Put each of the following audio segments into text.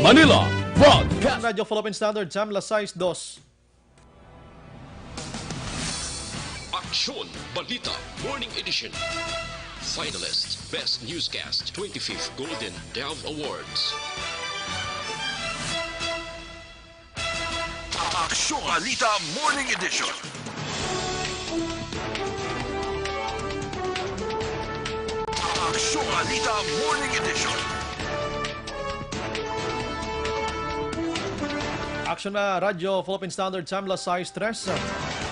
Manila Broadcast. Radio Philippine Standard Time, las 6:02. Aksyon, Balita, Morning Edition. Finalist, Best Newscast, 25th Golden Dove Awards. Aksyon, Balita, Morning Edition. Aksyon, Balita, Morning Edition. Aksyon na Radio Philippine Standard Time, las 6:03.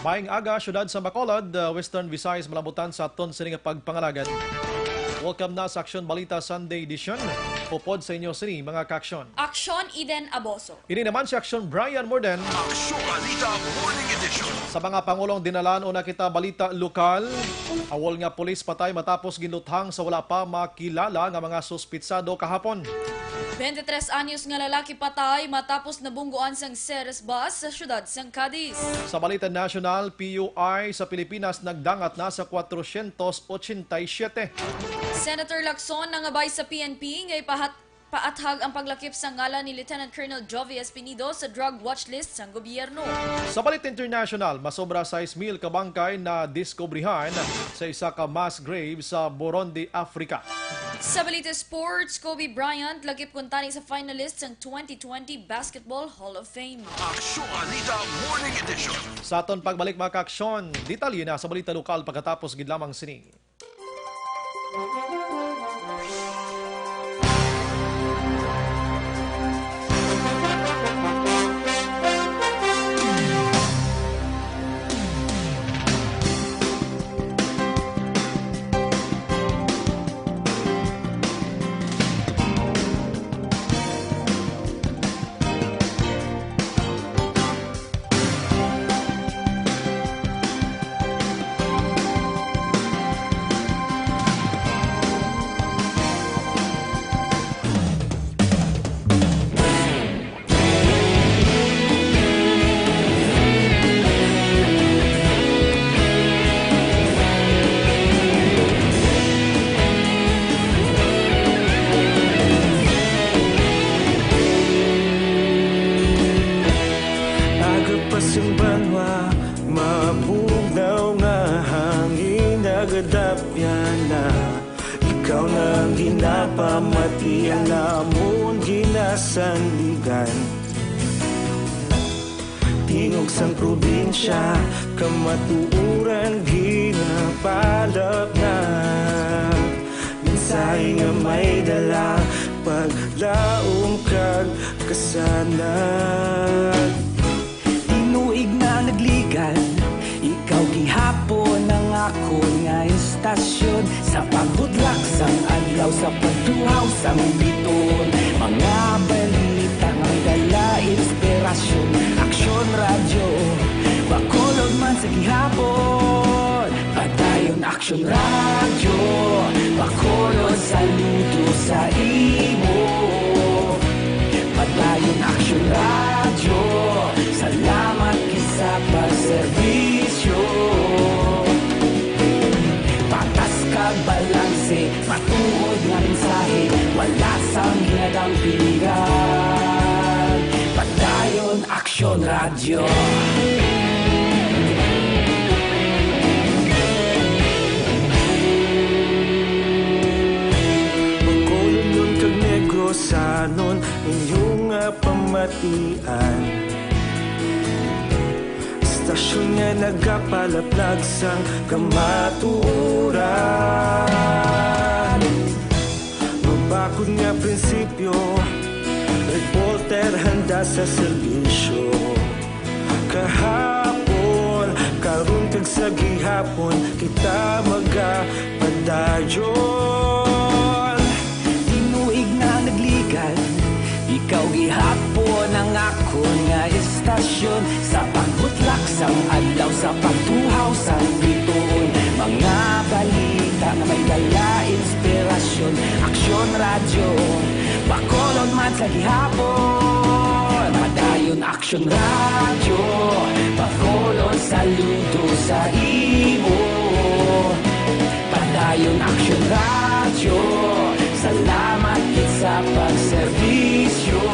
Maayong aga, syudad sa Bacolod, Western Visayas, malabutan sa aton sining pagpangalagan. Welcome na sa Aksyon Balita Sunday Edition. Pupod sa inyo sini mga kaaksyon. Aksyon Inten Aboso. Ini naman si Aksyon Bryan Morden. Aksyon, Balita, Morning Edition. Sa mga pangulong dinalaan o nakita balita lokal, awol nga pulis patay matapos ginuthang sa wala pa makilala nga mga suspitsado kahapon. 23 anyos nga lalaki patay matapos nabungguan sang Ceres bus sa syudad sang Cadiz. Sa balita national, PUI sa Pilipinas nagdangat na sa 487. Senator Lacson nangabay sa PNP ngay paathag ang paglakip sa ngalan ni Lieutenant Colonel Jovi Espinido sa drug watch list sang gobyerno. Sa balita international, masobra 6,000 kabangkay na diskubrihan sa isa ka mass grave sa Burundi, Africa. Sa balita sports, Kobe Bryant lagip kuntani sa finalist ng 2020 Basketball Hall of Fame. Aksyon, Balita, Morning Edition. Sa aton pagbalik mga kaaksyon, detalye na sa balita lokal pagkatapos gid lamang sini. Ikaw na ginapamati ang namon ginasandigan. Tingog sang probinsya, kamatuuran ginapalap na. Minsay nga may dala, paglaong kag kasanag. Tinuig na nagligan, ikaw gihapon ang ako nga istasyon. Sa pagbudlak sang adlaw, sa pagtuhaw sang biton. Mga balita nga dala inspirasyon. Aksyon radyo, Bacolod man sa gihapon. Padayon Aksyon radyo, Bacolod saludo sa imo. Padayon Aksyon radyo, salamat kisa pagserbisyo. Patas kag balanse, matuod nga mensahe, wala sang ginadang pilihan. Padayon Aksyon radyo. Bacolod nun kag Negrosanon, inyong pamatian. Istasyon nga nagapalaplag sang kamatuuran. Mabakod nga prinsipyo, reporter handa sa serbisyo. Kahapon, karon kag sa gihapon, kita magapadayon. Tinuig na nagligan, ikaw gihapon ang ako nga istasyon. Sa pagbutlak sang adlaw, sa pagtuhaw sang bituon. Mga balita na may dala inspirasyon. Aksyon radyo, Bacolod man sa gihapon. Padayon Aksyon radyo, Bacolod saludo sa imo. Padayon Aksyon radyo, salamat sa pagserbisyo.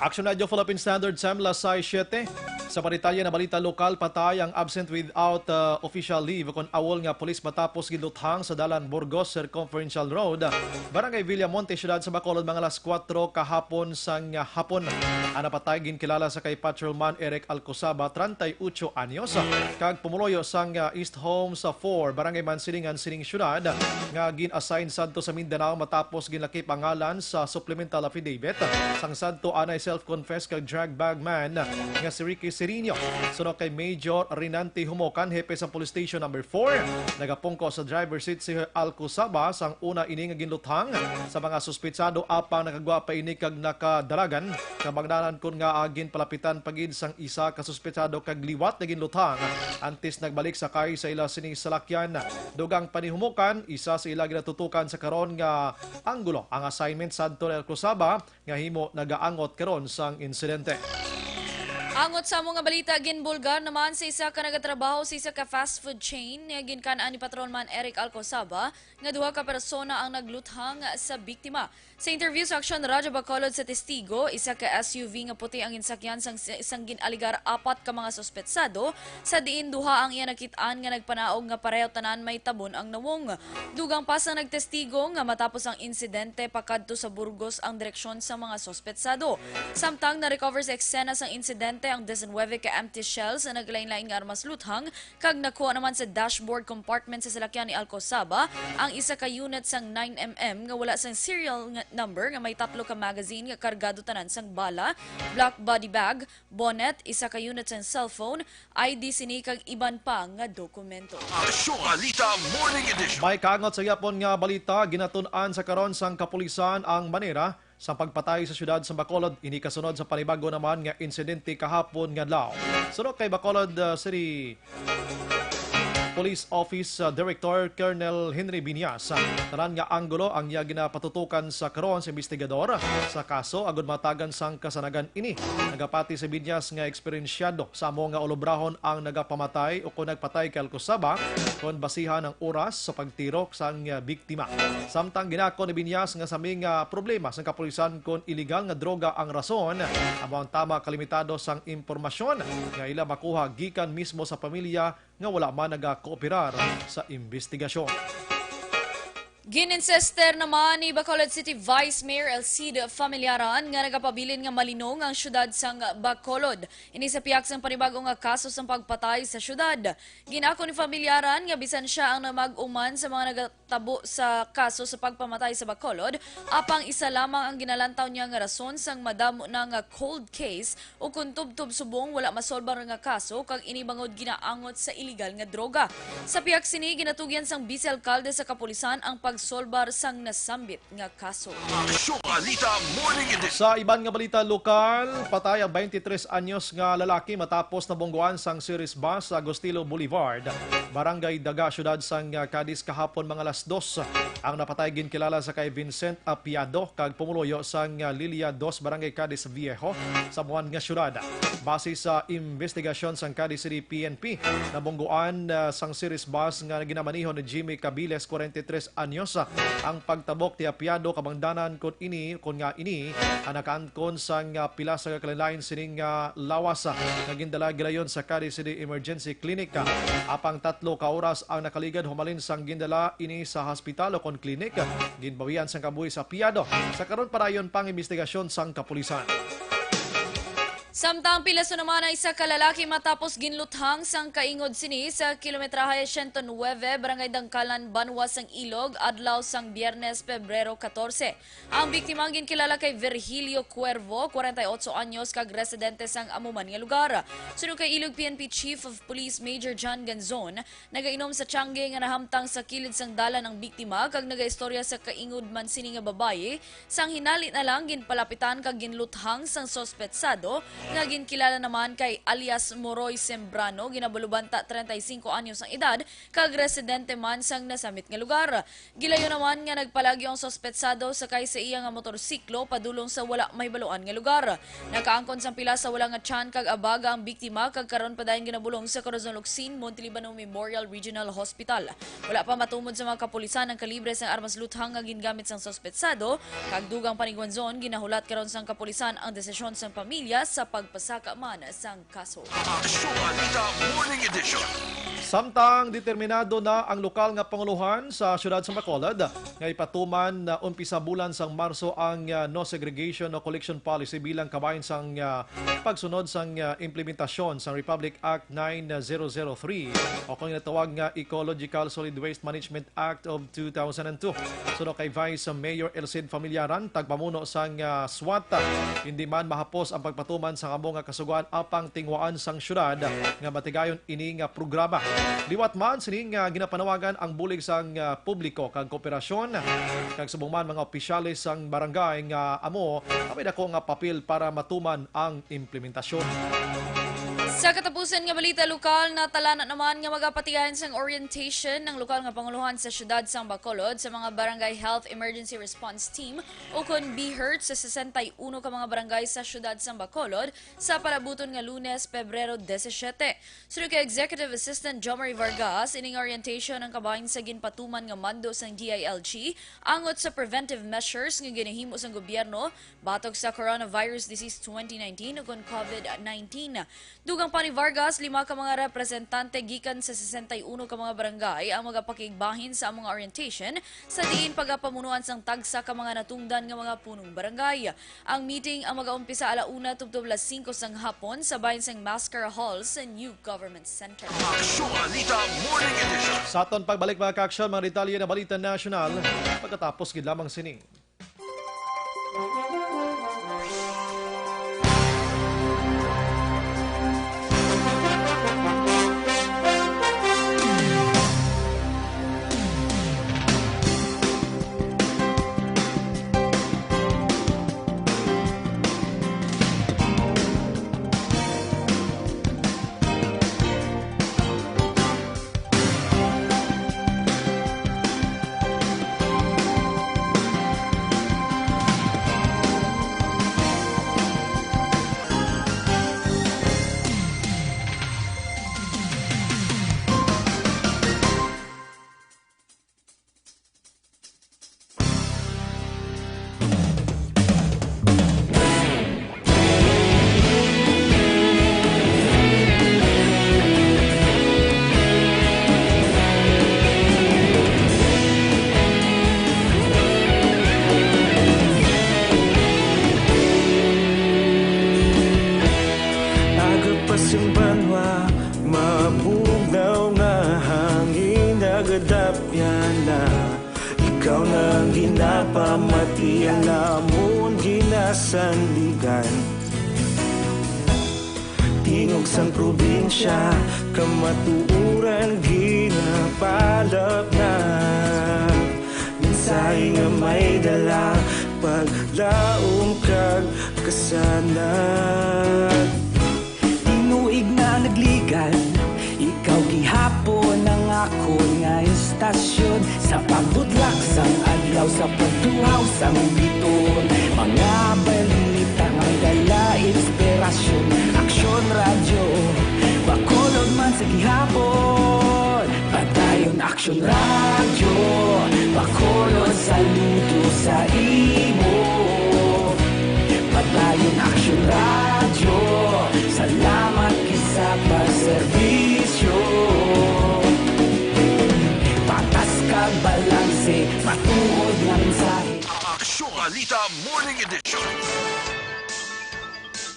Aksyon Radio Philippine Standard Time, alas 7. Sa panitalya na balita lokal, patay ang absent without official leave kung awol nga polis matapos giluthang sa Dalan Burgos Circumferential Road, Barangay Villamonte, siyudad sa Bacolod, mga alas 4 kahapon sang hapon. Ang napatay ginkilala sa kay Patrolman Eric Alcosaba, 38 anyos, kag pumuloyo sang East Home sa 4, Barangay Mansilingan, Sining Siyudad, nga gin-assign sadto sa Mindanao matapos ginlaki pangalan sa supplemental affidavit. Sang sadto anay self-confessed kag drag bag man nga si Ricky Serino. Sunod kay Major Rinante Humokan, hepe sa Police Station number 4. Nagapungko sa driver seat si Alcosaba sang una ini nga ginluthang sa mga suspetsado apang nakagwa pa ini kag nakadalagan. Kamagnanan kun nga agin palapitan pagid sang isa ka suspetsado kag liwat na ginluthang antes nagbalik sa kay sa ila sining salakyan. Dugang panihumukan, isa sa ila ginatutukan sa karon nga anggulo ang assignment sadto ni Alcosaba nga himo nagaangot karon sang insidente. Angot sa mga balita, ginbulgar naman sa isa ka nagatrabaho sa isa ka fast food chain nga ginkanaan ni Patrolman Eric Alcosaba nga duha ka persona ang nagluthang sa biktima. Sa interview sa Aksyon Radyo Bacolod sa testigo, isa ka SUV nga puti ang insakyan sang isang ginaligar apat ka mga suspetsado, sa diin duha ang iya nakitaan nga nagpanaog nga pareho tanan may tabon ang nawong. Dugang pa sa nagtestigo nga matapos ang insidente pakadto sa Burgos ang direksyon sa mga suspetsado. Samtang na-recover sa eksena sang insidente ang 19 ka empty shells na naglain-lain nga armas luthang, kag nakuha naman sa dashboard compartment sa salakyan ni Alcosaba ang isa ka unit sang 9mm nga wala sang serial number nga may 3 ka magazine nga kargado tanan sang bala, black body bag, bonnet, isa ka unit sang cellphone, ID sini kag iban pa nga dokumento. Aksyon Balita Morning Edition. May kaangot sa yapon nga balita, ginatun-an sa karon sang kapulisan ang manera sa pagpatay sa siyudad sa Bacolod. Ini kasunod sa panibago naman nga insidente kahapon nga adlaw. Sunod kay Bacolod City Police Office Director Colonel Henry Binyas. Tanan nga anggulo ang iya ginapatutukan sa karon sa investigador sa kaso agud matagan sang kasanagan ini. Nagapati sa Binyas nga eksperensyado sa amo nga olobrahon ang nagapamatay o kung nagpatay kay Alcosaba kon basihan ang oras sa pagtirok sang biktima. Samtang ginako ni Binyas nga saming problema sang kapulisan kon illegal nga droga ang rason, amo ang tama kalimitado sang impormasyon nga ila makuha gikan mismo sa pamilya nga wala man nagakooperar sa investigasyon. Gininsester naman ni Bacolod City Vice Mayor Elcide Familiaran nga nagapabilin nga malinong ang syudad sang Bacolod. Ini sa piyak sang panibagong nga kaso sang pagpatay sa syudad. Ginako ni Familiaran nga bisan siya ang namag-uman sa mga nagatabo sa kaso sa pagpamatay sa Bacolod, apang isa lamang ang ginalantaw niya nga rason sang madamo na nga cold case o kung tubtob subong wala masolbar nga kaso kag inibangod ginaangot sa illegal nga droga. Sa piyak sini ginatugyan sang Vice Alcalde sa kapulisan ang pagsolbar sang nasambit nga kaso. Aksyon Balita Morning Edition. Sa iban nga balita lokal, patay ang 23 anyos nga lalaki matapos nabungguan sang series bus sa Agostilo Boulevard, Barangay Daga, siyudad sang Cadiz kahapon mga alas 2. Ang napatay ginkilala sa kay Vincent Apiado kag pumuloyo sang Lilia 2, Barangay Cadiz Viejo sa buwan nga siyudad. Base sa investigasyon sang Cadiz City PNP, nabungguan sang series bus nga ginamaniho ni Jimmy Cabiles, 43 anyos. Ang pagtabok ti Apiado kamangdanan kon nga ini anakankon sang pila sa kalain sining lawas nga gindala gilayon sa Cadiz City Emergency Clinic. Apang 3 ka oras ang nakaligad humalin sang gindala ini sa hospital o kon clinic. Ginbawian sang kabuhi sa Apiado. Sa karon parayon pang investigasyon sang kapulisan. Samtang pilaso naman ang isa ka lalaki matapos ginluthang sang kaingod sini sa kilometrahe 109, Barangay Dangkalan, Banwa sang Ilog, adlaw sang Biyernes, Pebrero 14. Ang biktima ginkilala kay Virgilio Cuervo, 48 anyos, kag residente sang amuman nga lugar. Sunod kay Ilog PNP Chief of Police Major John Ganzon, nagainom sa tiyangge nga nahamtang sa kilid sang dalan ang biktima kag nagaistorya sa kaingod man sini nga babaye. Sang hinalit na lang ginpalapitan kag ginluthang sang sospetsado nga ginkilala naman kay alias Moroy Sembrano, ginabulubanta 35 anyos ang edad, kag residente man sang nasamit nga lugar. Gilayo naman nga nagpalagyo ang sospetsado sakay sa iya nga motorsiklo padulong sa wala may baluan nga lugar. Nakaangkon sang pila sa wala nga tiyan kag abaga ang biktima kag karon pa dayon ginabulong sa Corazon Locsin, Montelibano Memorial Regional Hospital. Wala pa matumod sa mga kapulisan ang kalibre sang armas luthang nga gingamit sang sospetsado, kag dugang panigwanzon ginahulat karon sang kapulisan ang desisyon sang pamilya sa pagpasaka man sang kaso. Aksyon Balita Morning Edition. Samtang determinado na ang lokal nga panguluhan sa siyudad sa Bacolod nga ipatuman na umpisa bulan sang Marso ang no segregation o collection policy bilang kabahin sang pagsunod sang implementasyon sang Republic Act 9003 o kung natawag nga Ecological Solid Waste Management Act of 2002. Sunod kay Vice Mayor Elcid Familiaran, tagpamuno sang SWAT, hindi man mahapos ang pagpatuman sa amo nga kasuguan apang tingwaan sang syudad nga matigayon ini nga programa. Liwat man sining ginapanawagan ang bulig sang publiko kag kooperasyon kag subong man mga opisyalis sang barangay nga amo apay dako nga papel para matuman ang implementasyon. Sa katapusan nga balita lokal, natalana naman nga magapatigayan sang orientation ng lokal nga panguluhan sa syudad sang Bacolod sa mga Barangay Health Emergency Response Team o kon BHERT sa 61 ka mga barangay sa syudad sang Bacolod sa palabuton nga Lunes, Pebrero 17. Sunod kay Executive Assistant Jomari Vargas, ining orientation ang kabahin sa ginpatuman nga mando sang DILG angot sa preventive measures nga ginahimo sang gobyerno batok sa Coronavirus Disease 2019 o kon COVID-19. Dugang pa ni Vargas, 5 ka mga representante gikan sa 61 ka mga barangay ang magapakigbahin sa among orientation sa diin pagapamunuan sang tagsa ka mga natungdan nga mga punong barangay. Ang meeting ang magaumpisa ala 1:05 sang hapon sa bahin sang Mascara Hall sa New Government Center. Aksyon Balita Morning Edition. Sa aton pagbalik mga ka-aksyon, mga detalye na balita nasyonal pagkatapos gid lamang sini. Ikaw nang ginapamati ang namon ginasandigan. Tingog sang probinsya, kamatuuran ginapalap na. Minsay nga may dala, paglaong kag kasanag. Tinuig na nagligan, ikaw gihapon ang ako nga istasyon. Sa pagbutlak sang adlaw, sa pagtuhaw sang biton. Mga balita nga dala inspirasyon. Aksyon radyo, Bacolod man sa gihapon. Padayon Aksyon radyo, Bacolod saludo sa imo. Padayon Aksyon radyo, salamat kisa pagserbisyo. Patas kag balanse, matuod nga mensahe. Aksyon Balita Morning Edition.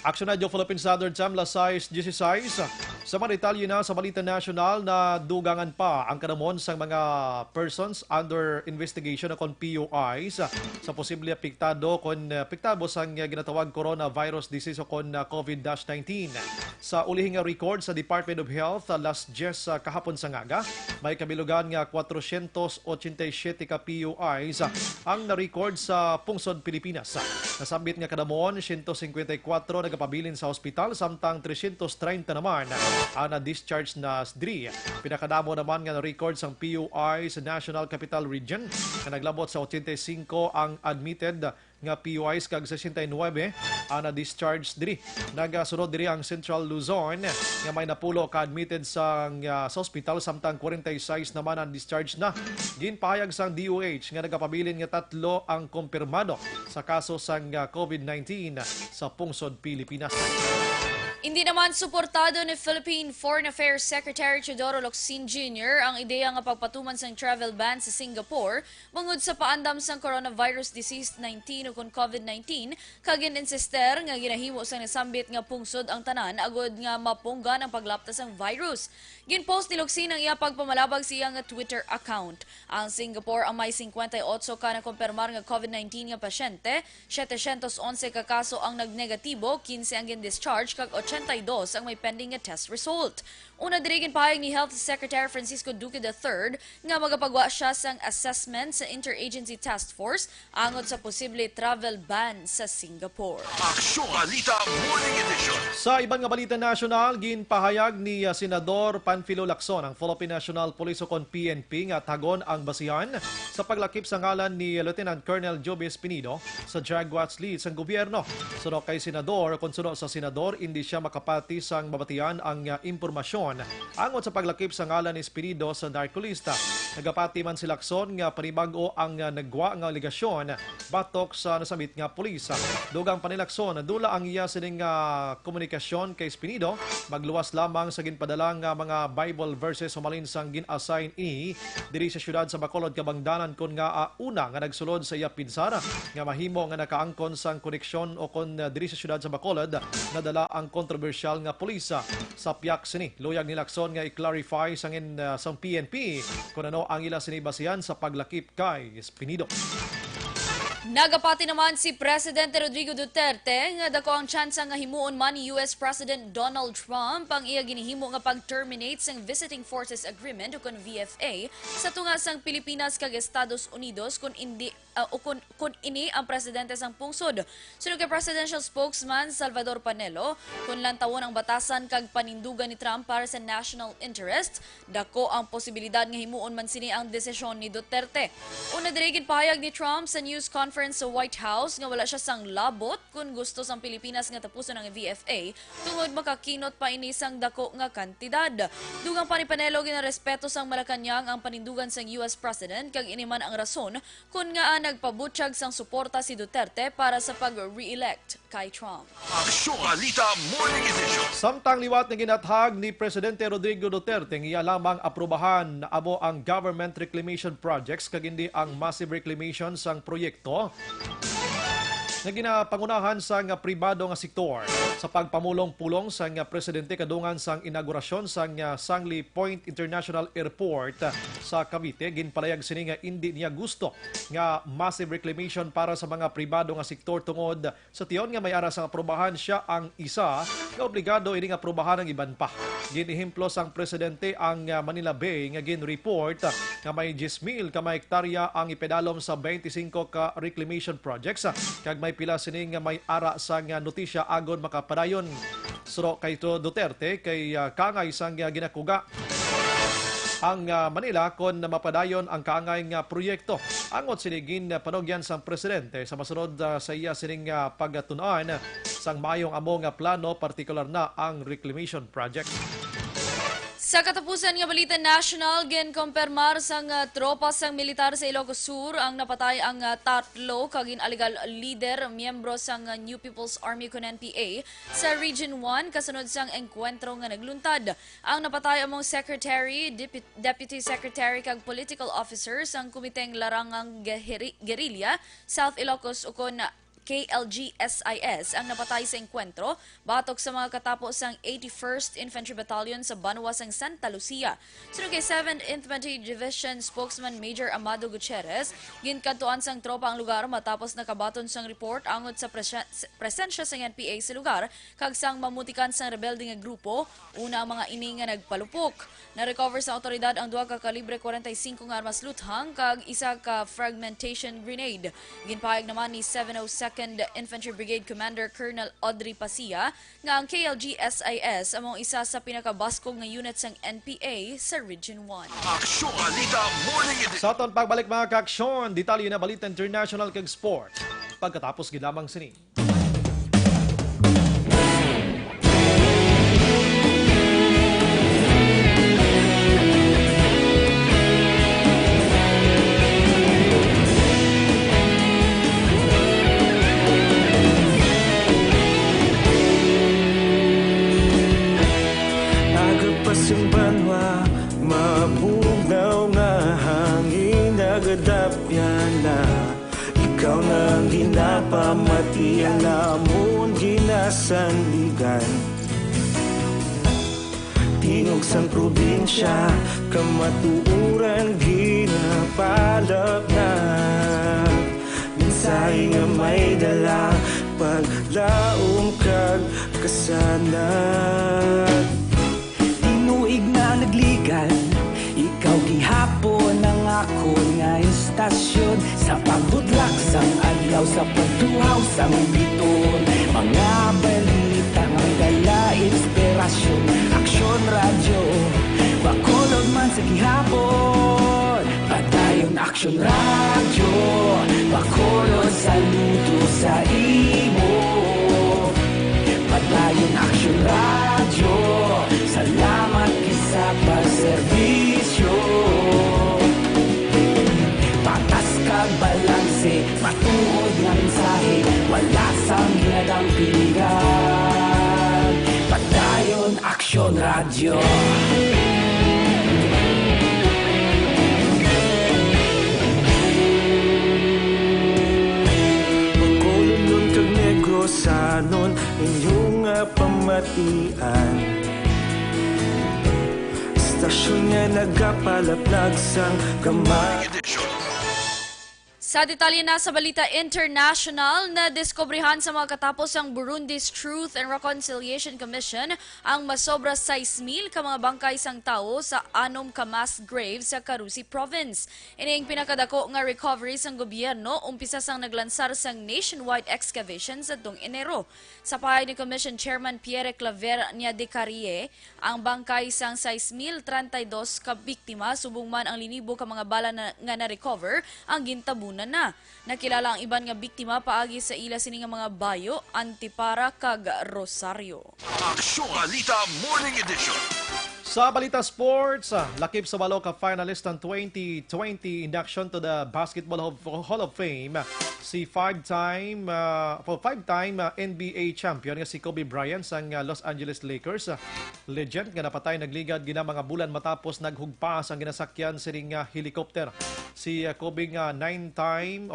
Aksyon Radio Philippine Standard Time, 6:16. Sa mga detalye na sa Balita National na dugangan pa ang kanamon sa mga persons under investigation o kon PUIs sa posible apektado kon apektado sa ginatawag coronavirus disease o kon COVID-19. Sa ulihing record sa Department of Health last Jess kahapon sa ngaga, may kabilugan nga 487 ka PUIs ang na-record sa pungsod Pilipinas. Nasambit nga kadamon 154 nagapabilin sa ospital samtang 330 naman ang na-discharge na SDRI. Pinakadamo naman nga na-record sang PUI sa National Capital Region na naglabot sa 85 ang admitted nga PUIs kag 69 ang na-discharge diri. Nagasunod diri ang Central Luzon nga may napulo ka admitted sa hospital samtang 46 naman ang discharge na. Ginpahayag sang DOH nga nagapabilin nga 3 ang kumpirmado sa kaso sang COVID-19 sa pungsod Pilipinas. Hindi naman suportado ni Philippine Foreign Affairs Secretary Teodoro Locsin Jr. ang ideya nga pagpatuman sang travel ban sa Singapore bangod sa paandam sang coronavirus disease 19 o kon COVID-19 kag insister nga ginahimo sang nasambit nga pungsod ang tanan agod nga mapunggan ang paglaptas sang virus. Ginpost ni Locsin ang iya pagpamalabag sa iyang Twitter account. Ang Singapore ang may 58 ka na kumpirmar nga COVID-19 nga pasyente, 711 ka kaso ang nagnegatibo, 15 ang gin-discharge kag 82 ang may pending nga test result. Una dirigin pahayag ni Health Secretary Francisco Duque III nga magapagwa siya sang assessment sa Interagency Task Force angot sa posible travel ban sa Singapore. Aksyon Balita Morning Edition. Sa ibang nga balita national, ginpahayag ni Senador Panfilo Lacson ang Philippine National Police o kon PNP nga tagon ang basihan sa paglakip sa ngalan ni Lieutenant Colonel Joby Espinido sa drug watch lead sa gobyerno. Suno kay Senador, kung suno sa Senador, hindi siya makapati sang mabatian ang impormasyon angot sa paglakip sa ngalan ni Espinido sa narkolista. Nagapati man si Lacson nga panibago ang nagwa nga aligasyon batok sa nasamit nga pulis. Dugang pa ni Lacson, dula ang iya sining komunikasyon kay Espinido, magluwas lamang sa ginpadalang mga Bible verses humalin sang gin-assign diri sa syudad sa Bacolod kabangdanan kon nga una nga nagsulod sa iya pinsara nga mahimo nga nakaangkon sang koneksyon o kon diri sa syudad sa Bacolod nadala ang kontrobersyal nga pulisa sa piyak sini. Luyag ni Lacson nga i-clarify sang PNP kung ano ang ila sinibasihan sa paglakip kay Espinido. Nagapati naman si Presidente Rodrigo Duterte nga dako ang tsansa nga himuon man ni US President Donald Trump ang iya ginihimo nga pag-terminate sang Visiting Forces Agreement o kon VFA sa tunga sang Pilipinas kag Estados Unidos kung ini ang presidente sang pungsod. Sunod kay Presidential Spokesman Salvador Panelo, kung lantawon ang batasan kag panindugan ni Trump para sa national interest, dako ang posibilidad nga himuon man sini ang desisyon ni Duterte. Una dirigid pahayag ni Trump sa news conference sa White House nga wala siya sang labot kung gusto sang Pilipinas nga tapuson ang VFA tungod makakinot pa ini sang dako nga kantidad. Dugang pa ni Panelo ginarespeto sang Malacañang ang panindugan sang US President kag ini man ang rason kung nga nagpabutsyag sang suporta si Duterte para sa pag-re-elect kay Trump. Aksyon Balita Morning Edition. Samtang liwat na ginathag ni Presidente Rodrigo Duterte nga iya lamang aprobahan amo ang government reclamation projects kag hindi ang massive reclamation sang proyekto na ginapangunahan sa pribado nga sektor sa pagpamulong-pulong sa presidente kadungan sang inaugurasyon sa Sangli Point International Airport sa Cavite. Ginpalayag sini nga hindi niya gusto nga massive reclamation para sa mga pribado nga sektor tungod sa tiyon nga may ara sa aprobahan siya ang isa nga obligado ini nga aprobahan ang iban pa. Ginihemplo sang presidente ang Manila Bay nga gin-report nga may 10,000 ka mga hektarya ang ipedalom sa 25 ka reclamation projects kag may pila sining may ara sang notisya agon makapadayon. Suro kay Duterte kay kangay sang ginakuga ang Manila kon mapadayon ang kaangay nga proyekto. Angot sinigin panugyan sang presidente sa masunod sa iya sining pagtun-an sang mayong amo nga plano, partikular na ang reclamation project. Sa katapusan nga balita national, ginkompirmar sang tropa sang militar sa Ilocos Sur ang napatay ang 3 kagin alegal leader miyembro sang New People's Army kun NPA sa Region 1 kasunod sang engkwentro nga nagluntad. Ang napatay among secretary, deputy secretary kag political officers ang Komiteng Larangang Guerrilla South Ilocos ukon KLGSIS ang napatay sa enkwentro batok sa mga katapos ang 81st Infantry Battalion sa Banwasang Santa Lucia. Sunod kay 7th Infantry Division spokesman Major Amado Gutierrez, ginkantuan sang tropa ang lugar matapos nakabaton sang report angot sa presensya sa NPA sa lugar kag sang mamutikan sang rebelde nga grupo, una ang mga ini nga nagpalupok. Na-recover sa otoridad ang 2 ka kalibre 45 nga armas luthang kag isa ka fragmentation grenade. Ginpahayag naman ni 702nd Infantry Brigade Commander Colonel Audrey Pasia nga ang KLGSIS among isa sa pinakabaskog nga unit sang NPA sa Region 1. Aksyon Balita Morning Edition. Sa aton pagbalik mga kaaksyon, detalye na balita international kag sport. Pagkatapos gilamang sini. Agapasang banwa, mabugaw nga hangin, nagadapyan na. Ikaw nang ginapamatian, namon ginasandigan. Tingog sang probinsya, kamatuuran ginapalap na. Minsay nga may dala, paglaom kag kasanag. Tinuig na nagligan, ikaw gihapon ang ako nga istasyon. Sa pagbudlak sang adlaw, sa pagtuhaw sang biton, mga balita ang dala inspirasyon. Aksyon radyo, bakolod man sa gihapon. Padayon Aksyon radyo, bakolod saludo sa imo. Padayon Aksyon radyo, salamat kisa pagserbisyo. Patas kag balanse, matuod nga mensahe, wala sang ginadampingan. Padayon Aksyon radyo. Pagkulong kag negosanon, inyong pamatian. Stasyon nga nagapalaplag sang kamay. Sa detalye na sa balita international, na diskubrihan sa mga katapos ang Burundi's Truth and Reconciliation Commission ang masobra 6,000 ka mga bangkay sang tao sa 6 ka mass graves sa Carusi Province. Ini ang pinakadako nga recovery sang gobyerno umpisa sang naglansar sang nationwide excavation sa tuong Enero. Sa pahayag ni Commission Chairman Pierre Claver Niadecarie, ang bangkay sang 6,032 ka biktima subong man ang linibo ka mga bala nga na-recover ang gintabunan na. Nakilala ang iban nga biktima paagi sa ila sini nga mga bayo, Antipara kag Rosario. Aksyon Balita Morning Edition. Sa Balita Sports, lakip sa 8 ka finalist ng 2020 induction to the Basketball Hall of Fame, si five-time NBA champion nga si Kobe Bryan sang Los Angeles Lakers. Legend nga napatay nagligad gina mga bulan matapos naghugpas ang ginasakyan sining helicopter. Si Kobe nga 19-time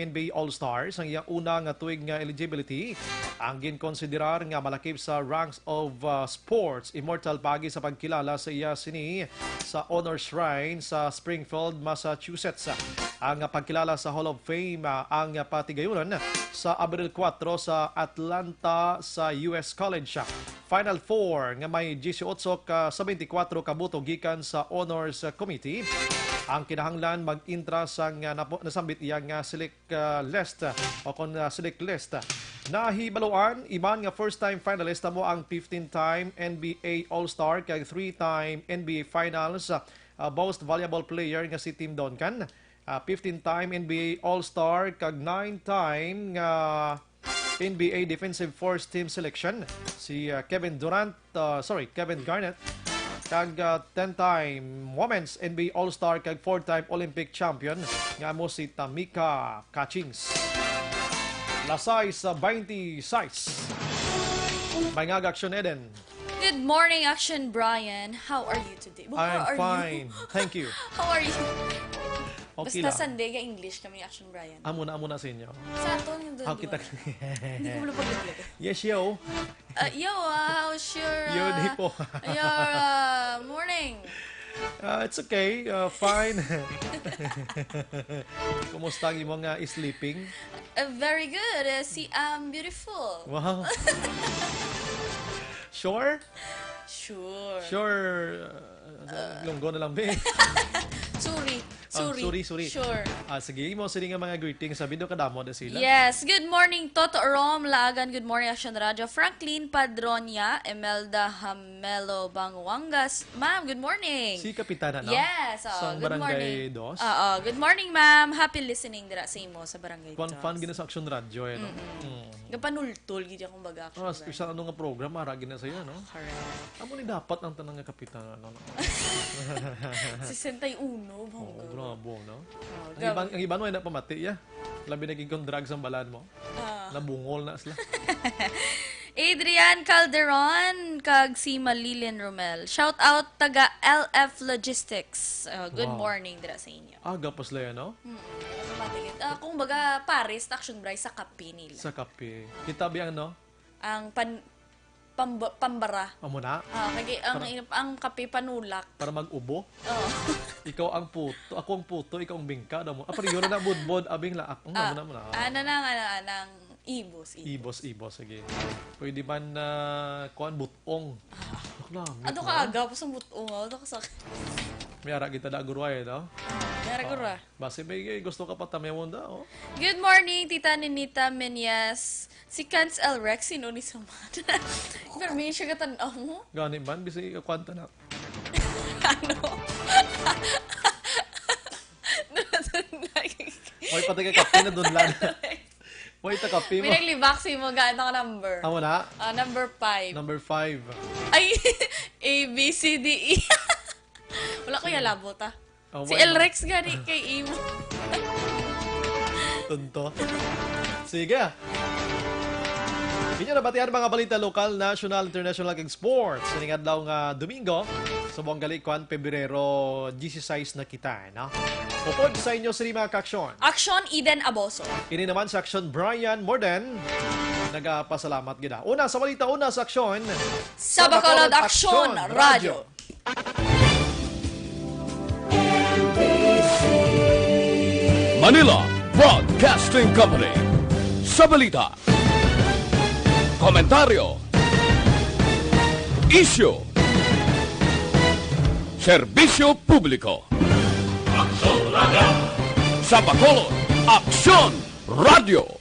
NBA All-Star sang iyang una nga tuig nga eligibility ang ginkonsiderar nga malakip sa ranks of sports immortal pagi sa pagkilala sa iya sini sa Honor Shrine sa Springfield, Massachusetts. Ang pagkilala sa Hall of Fame ang patigayunan sa Abril 4 sa Atlanta sa US College. Final Four nga may 18 ka 74 kabuto gikan sa Honors Committee. Ang kinahanglan mag-intra sang nasambit iyang select list o kon select list. Nahibaluan, iman nga first-time finalist mo ang 15-time NBA All-Star kag 3-time NBA Finals most valuable player nga si Tim Duncan. 15-time NBA All-Star kag 9-time nga NBA Defensive Force Team Selection si Kevin Garnett. Kag 10-time Women's NBA All-Star kag 4-time Olympic champion nga mo si Tamika Catchings. Lasay sa 26. May nga Aksyon Eden. Good morning, Aksyon Bryan. How are you today? I'm fine. Thank you. How are you? Okay Basta lang. Sunday ka English kami Action Bryan. Amo na sa inyo. Sa ato yung doon. Kita. Hindi ko muna pag-vlog. Yes, yo. Yo, how's your... Yun, di po. your morning? It's okay. Fine. Kumusta ang imong sleeping? Very good. I'm beautiful. Wow. Sure? Sure. Sure. Lunggo na lang, be. Sorry. Sorry. Sure. Sige, mo sila nga mga greetings. Sabi doon kadamo na sila. Yes. Good morning, Toto Rom Lagan. Good morning, Action Radio. Franklin Padronia, Emelda Hamelo Bangwangas. Ma'am, good morning. Si Kapitana, no? Yes. Sa good Barangay morning. Dos. Good morning, ma'am. Happy listening dira sa imo sa Barangay Dos. Fan gina sa Aksyon Radio, no? Gapanultol, gid akong baga Action Radio. Sa ano nga program, maragi na sa'yo, no? Correct. Amo ni dapat ang tanang nga Kapitana, no? 61, Oh, bongga. bravo, no? Gab- Ang iban mo ay napamati, ya. Labi naging kong drugs ang balan mo. Nabungol na sila. Adrian Calderon, kag si Malilin Romel. Shout out taga LF Logistics. Good Wow. morning dira sa inyo. Gapos lang yan, no? Automatic. Kung baga Paris, Action Bray sa kape nila. Sa kape. Kita biyang, no? Ang pambara. Amo na? Ang kape panulak. Para mag-ubo. Oh. Ikaw ang puto, ako ang puto, ikaw ang bingka. Pareho na budbod, abing laak. Amo na. Anang ibos. Ibos, sige. Pwede man na kuan butong. Ano ka aga? Pasang butong. Ano ka sakit? May ara kita da guruay, no? Yara ko ra. Base may gusto ka pa tamyaw da, oh. Good morning, Tita Ninita Menyas. Si Kans L. Rex, sino ni Samad? Pero may siya katanaw mo. Gani man, bisi kwanta na. Ano? May pati ka kape na dun lang. May ta kape mo. May naglibaksi mo, gaan ako number. Amo na? Number 5. Number 5. Ay, A, B, C, D, E. Wala ko yung labot, ah. Oh, Si why El not? Rex gani kay Imo. Tunto. Sige. Inyo nabatian mga balita lokal, national, international kag sports. Sa adlaw nga Domingo, sa buong galikon, Pebrero 16 na kita, no? Upod sa inyo sa mga kaksyon. Aksyon, Eden Aboso. Ini naman sa Aksyon Bryan, Morden. Nagapasalamat gida. Una sa balita, una sa aksyon. Sa Bacolod Aksyon Radio. Manila Broadcasting Company. Sa balita. Komentaryo. Issue. Serbisyo publiko. Sa Bacolod, Aksyon Radio.